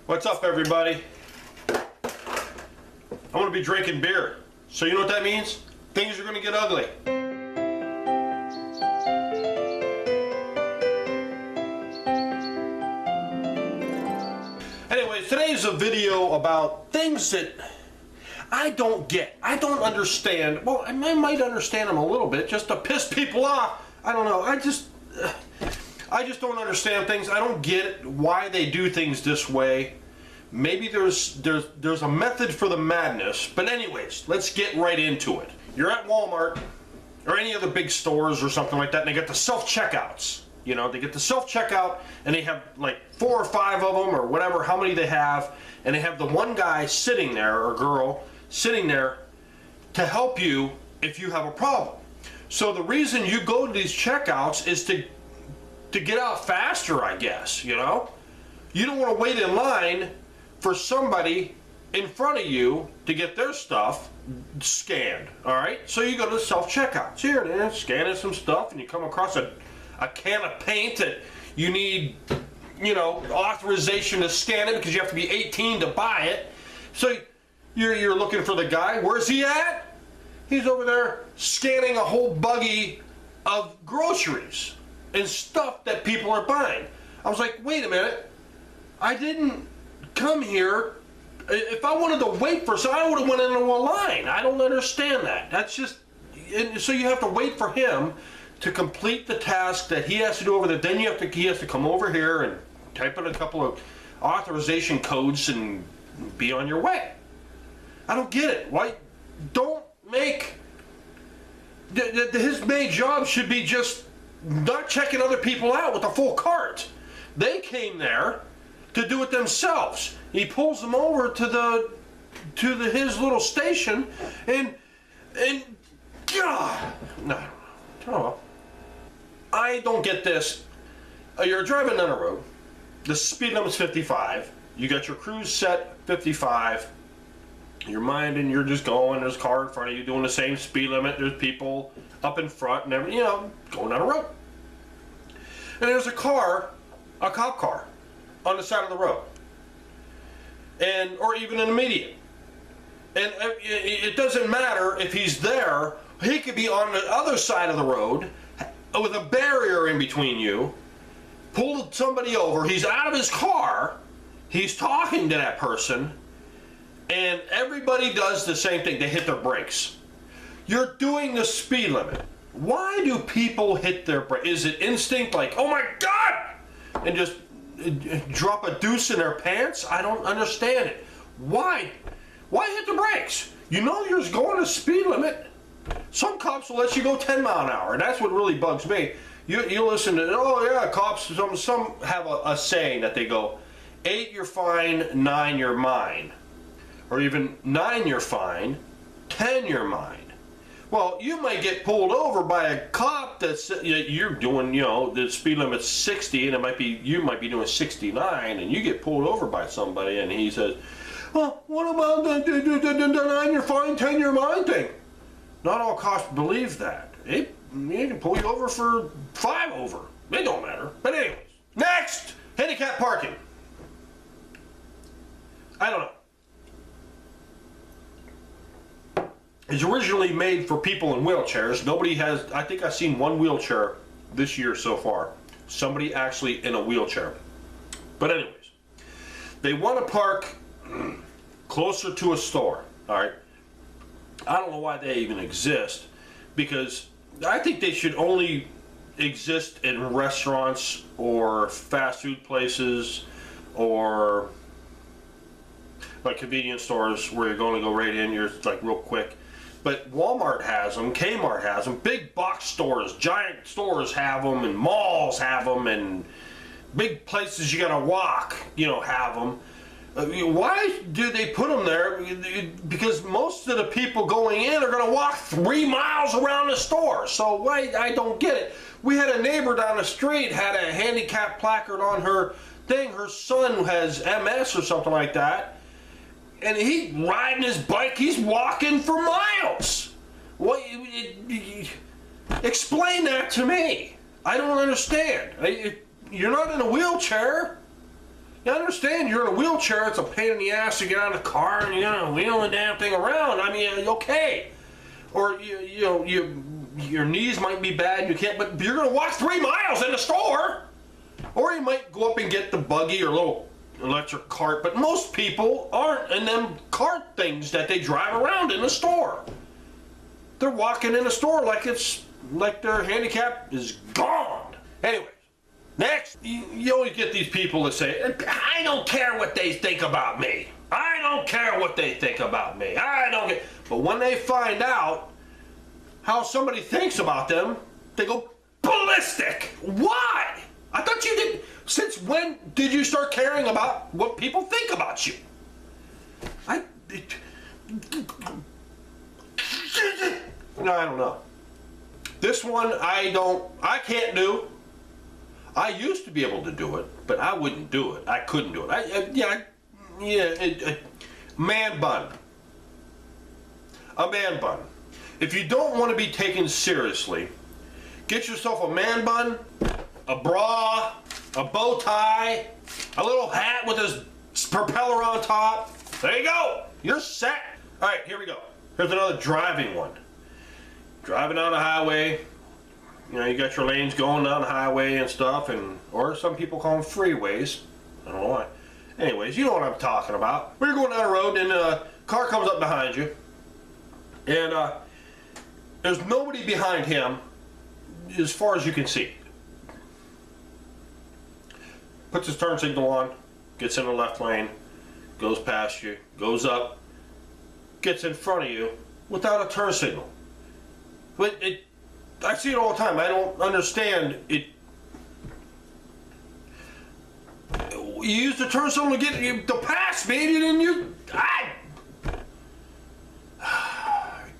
What's up, everybody? I'm gonna be drinking beer. So you know what that means? Things are gonna get ugly. Anyways, today's a video about things that I don't get. I don't understand. Well, I might understand them a little bit just to piss people off. I don't know. I just don't understand things. I don't get why they do things this way. Maybe there's a method for the madness. But anyways, let's get right into it. You're at Walmart or any other big stores or something like that, and they get the self-checkouts. You know, they get the self-checkout, and they have like 4 or 5 of them or whatever, how many they have, and they have the one guy sitting there, or girl, sitting there to help you if you have a problem. So the reason you go to these checkouts is to get out faster, I guess, you know? You don't want to wait in line for somebody in front of you to get their stuff scanned, all right? So you go to the self-checkouts. Here it is, scanning some stuff, and you come across a can of paint that you need, you know, authorization to scan it because you have to be 18 to buy it. So you're looking for the guy. Where's he at? He's over there scanning a whole buggy of groceries and stuff that people are buying. I was like, wait a minute. I didn't come here. If I wanted to wait for something, I would have went into a line. I don't understand that. That's just, and so you have to wait for him to complete the task that he has to do over there. Then he has to come over here and type in a couple of authorization codes and be on your way. I don't get it. Why don't make his main job should be just not checking other people out with a full cart. They came there to do it themselves. He pulls them over to his little station and God, no, oh, I don't get this. You're driving down a road. The speed limit's 55. You got your cruise set 55. You're minding, you're just going. There's a car in front of you doing the same speed limit. There's people up in front and everything, you know, going down a road. And there's a car, a cop car, on the side of the road, or even in the median. And it doesn't matter if he's there. He could be on the other side of the road with a barrier in between you. Pulled somebody over. He's out of his car. He's talking to that person, and everybody does the same thing. They hit their brakes. You're doing the speed limit. Why do people hit their brakes? Is it instinct, like, oh my God, and just drop a deuce in their pants? I don't understand it. Why hit the brakes? You know you're going the speed limit. Some cops will let you go 10 mile an hour, and that's what really bugs me. You listen to, oh yeah, cops, some have a saying that they go, 8 you're fine, 9 you're mine. Or even 9 you're fine, 10 you're mine. Well, you might get pulled over by a cop that's, you're doing, you know, the speed limit's 60, and you might be doing 69, and you get pulled over by somebody, and he says, well, what about the 9 you're fine, 10 you're mine thing? Not all cops believe that. They can pull you over for 5 over. It don't matter. But anyways, next, handicap parking. I don't know. It's originally made for people in wheelchairs. Nobody has, I think I've seen one wheelchair this year so far. Somebody actually in a wheelchair. But anyways, they want to park closer to a store, all right? I don't know why they even exist, because I think they should only exist in restaurants or fast food places or like convenience stores where you're going to go right in, you're like real quick. But Walmart has them, Kmart has them, big box stores, giant stores have them, and malls have them, and big places you gotta walk, you know, have them. Why do they put them there? Because most of the people going in are going to walk 3 miles around the store. So I don't get it. We had a neighbor down the street had a handicap placard on her thing. Her son has MS or something like that. And he's riding his bike. He's walking for miles. What? Explain that to me. I don't understand. You're not in a wheelchair. You understand you're in a wheelchair, it's a pain in the ass to get out of the car and you gotta wheel the damn thing around. I mean, okay. Or your knees might be bad, you can't, but you're gonna walk 3 miles in the store. Or you might go up and get the buggy or little electric cart, but most people aren't in them cart things that they drive around in the store. They're walking in the store like it's like their handicap is gone. Anyways, next, you always get these people that say, I don't care what they think about me. I don't care what they think about me. I don't get. But when they find out how somebody thinks about them, they go ballistic. Why? I thought you did. Since when did you start caring about what people think about you? I don't know. This one I can't do. I used to be able to do it, but I wouldn't do it. I couldn't do it. Man bun. A man bun. If you don't want to be taken seriously, get yourself a man bun, a bra, a bow tie, a little hat with his propeller on top. There you go. You're set. All right, here we go. Here's another driving one. Driving down the highway. You know, you got your lanes going down the highway and stuff, or some people call them freeways. I don't know why. Anyways, you know what I'm talking about. We're going down the road and a car comes up behind you, and there's nobody behind him as far as you can see. Puts his turn signal on, gets in the left lane, goes past you, goes up, gets in front of you without a turn signal. But I see it all the time. I don't understand it. You use the turn signal to get you to pass me, and then it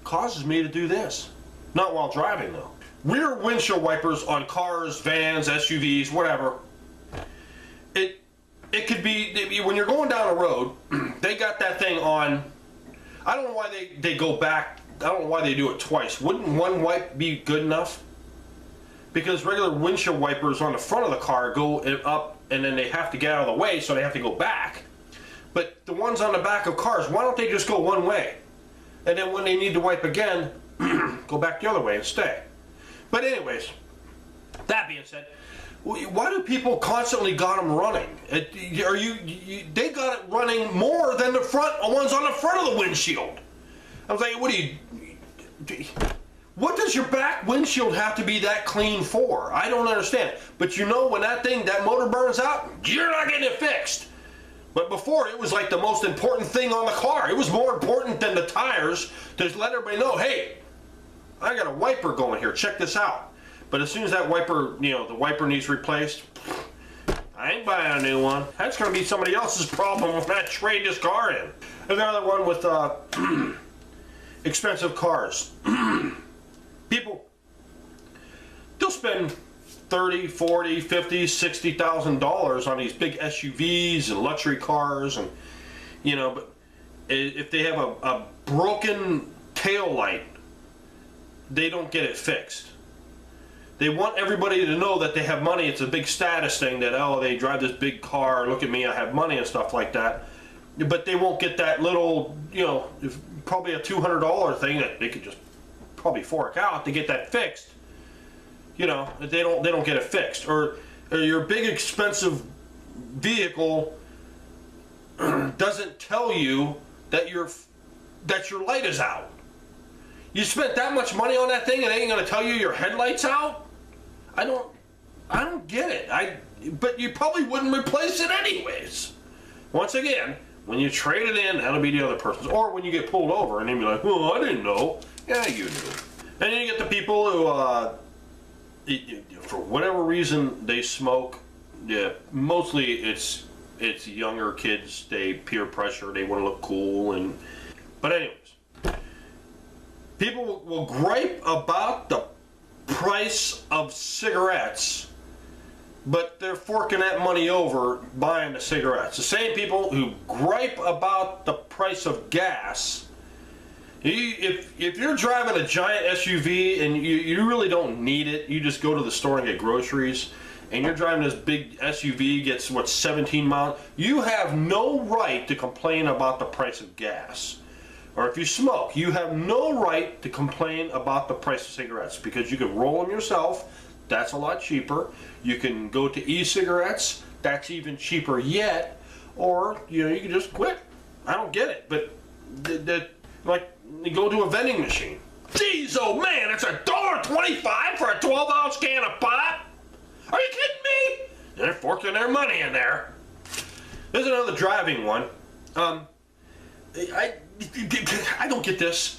causes me to do this. Not while driving though. Rear windshield wipers on cars, vans, SUVs, whatever. It could be when you're going down a road. They got that thing on. I don't know why they go back. I don't know why they do it twice. Wouldn't one wipe be good enough? Because regular windshield wipers on the front of the car go up and then they have to get out of the way, so they have to go back. But the ones on the back of cars, why don't they just go one way? And then when they need to wipe again, go back the other way and stay. But anyways, that being said, why do people constantly got them running? They got it running more than the ones on the front of the windshield. I was like, what does your back windshield have to be that clean for? I don't understand. But you know, when that motor burns out, you're not getting it fixed. But before, it was like the most important thing on the car. It was more important than the tires to let everybody know, hey, I got a wiper going here, check this out. But as soon as that wiper, the wiper needs replaced, I ain't buying a new one. That's going to be somebody else's problem when I trade this car in. There's another one with expensive cars. People, they'll spend $30, $40, $50, $60,000 on these big SUVs and luxury cars, and but if they have a broken tail light, they don't get it fixed. They want everybody to know that they have money. It's a big status thing that, oh, they drive this big car, look at me, I have money and stuff like that. But they won't get that little, probably a $200 thing that they could just probably fork out to get that fixed. They don't get it fixed. Or your big expensive vehicle doesn't tell you that your light is out. You spent that much money on that thing and they ain't gonna tell you your headlight's out? I don't get it. But you probably wouldn't replace it anyways. Once again, when you trade it in, that'll be the other person's. Or when you get pulled over and they'll be like, oh, I didn't know. Yeah, you knew. And then you get the people who, for whatever reason, they smoke. Yeah, mostly it's younger kids. They peer pressure. They want to look cool. But anyways, people will gripe about the price of cigarettes, but they're forking that money over buying the cigarettes. The same people who gripe about the price of gas. If you're driving a giant SUV and you really don't need it, you just go to the store and get groceries, and you're driving this big SUV, gets what, 17 miles, you have no right to complain about the price of gas. Or if you smoke, you have no right to complain about the price of cigarettes, because you can roll them yourself. That's a lot cheaper. You can go to e-cigarettes. That's even cheaper yet. Or, you know, you can just quit. I don't get it. But, like, you go to a vending machine. Jeez, oh man, it's $1.25 for a 12-ounce can of pot? Are you kidding me? They're forking their money in there. There's another driving one. I don't get this.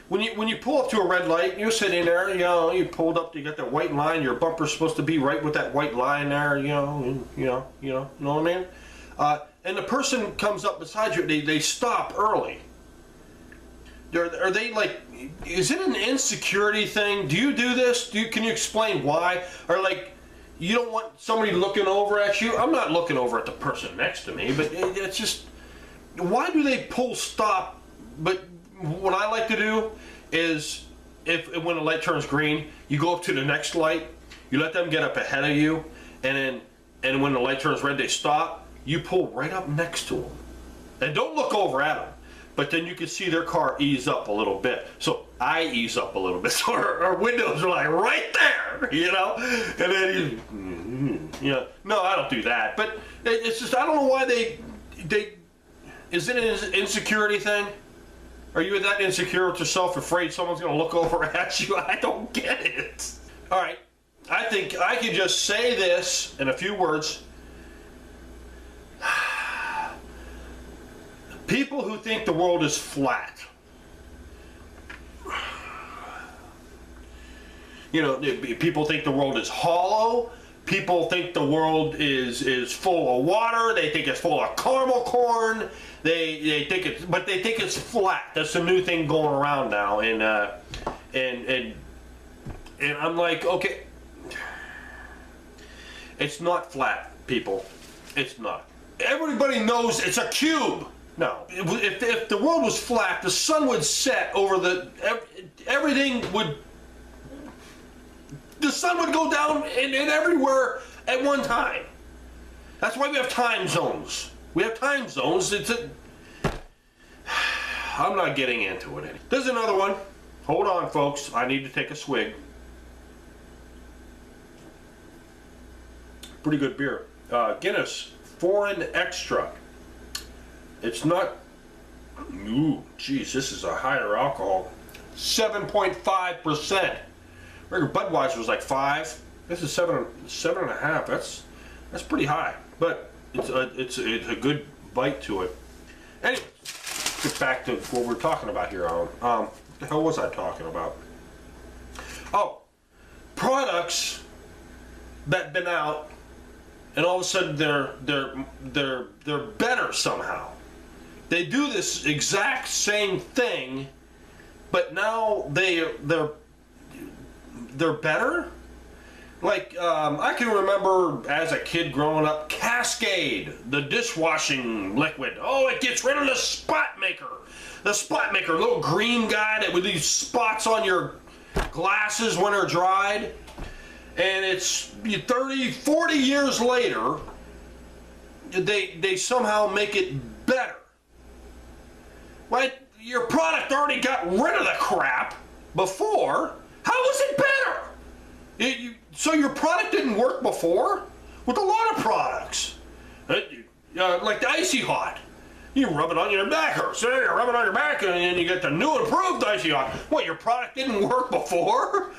When you pull up to a red light, you're sitting there, you know, you pulled up, you got that white line, your bumper's supposed to be right with that white line there, you know what I mean? And the person comes up beside you, they stop early. Are they like, is it an insecurity thing? Do you do this? Can you explain why? Or like, you don't want somebody looking over at you? I'm not looking over at the person next to me, but it's just, why do they pull stop? But what I like to do is, when the light turns green, you go up to the next light, you let them get up ahead of you, and when the light turns red, they stop. You pull right up next to them, and don't look over at them. But then you can see their car ease up a little bit. So I ease up a little bit. So our windows are like right there, you know? And then no, I don't do that. But it's just, I don't know why they is it an insecurity thing? Are you that insecure with yourself, afraid someone's going to look over at you? I don't get it. All right. I think I can just say this in a few words. People who think the world is flat. You know, people think the world is hollow. People think the world is full of water. They think it's full of caramel corn. They think it's flat. That's the new thing going around now. And I'm like, okay, it's not flat, people. It's not. Everybody knows it's a cube. No, if the world was flat, the sun would set over everything would, the sun would go down and everywhere at one time. That's why we have time zones. We have time zones. I'm not getting into it. There's another one. Hold on, folks. I need to take a swig. Pretty good beer. Guinness Foreign Extra. It's not, ooh, geez, this is a higher alcohol. 7.5%. Regular Budweiser was like 5. This is 7.5. That's pretty high, but it's a good bite to it. Anyway, get back to what we're talking about here, Alan. What the hell was I talking about? Oh, products that been out, and all of a sudden they're better somehow. They do this exact same thing, but now they're better. Like I can remember as a kid growing up, Cascade, the dishwashing liquid. Oh, it gets rid of the spot maker. The spot maker, little green guy that with these spots on your glasses when they're dried. And it's 30, 40 years later, they somehow make it better. Like, your product already got rid of the crap before. How was it better? So your product didn't work before? With a lot of products. Like the Icy Hot. You rub it on your back, or so you rub it on your back, and then you get the new improved Icy Hot. What, your product didn't work before?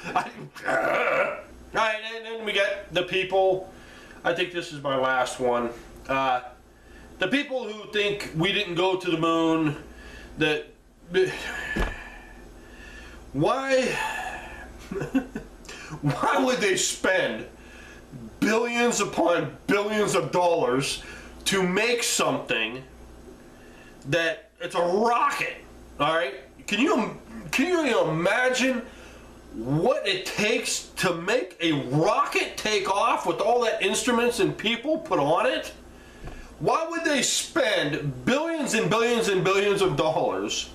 Alright, and then we get the people, I think this is my last one. The people who think we didn't go to the moon, why would they spend billions upon billions of dollars to make something that it's a rocket? All right, can you imagine what it takes to make a rocket take off with all that instruments and people put on it? Why would they spend billions and billions and billions of dollars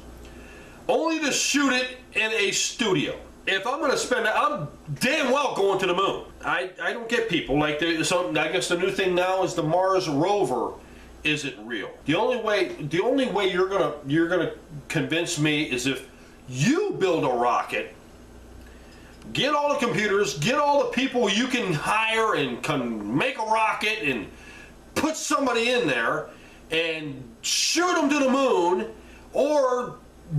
only to shoot it in a studio? If I'm going to spend it, I'm damn well going to the moon. I don't get people like something. I guess the new thing now is the Mars rover isn't real. The only way you're gonna convince me is if you build a rocket, get all the computers, get all the people you can hire and can make a rocket and put somebody in there and shoot them to the moon, or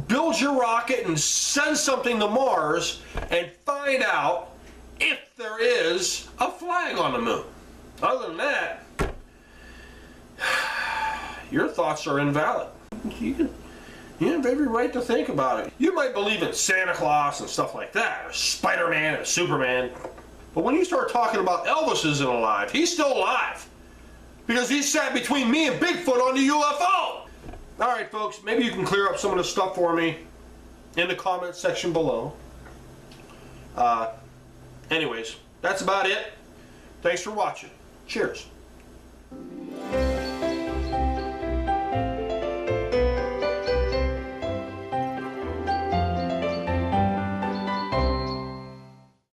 build your rocket and send something to Mars and find out if there is a flag on the moon. Other than that, your thoughts are invalid. You have every right to think about it. You might believe in Santa Claus and stuff like that, or Spider-Man or Superman, but when you start talking about Elvis isn't alive, he's still alive because he sat between me and Bigfoot on the UFO. All right, folks, maybe you can clear up some of the stuff for me in the comment section below. Anyways, that's about it. Thanks for watching. Cheers.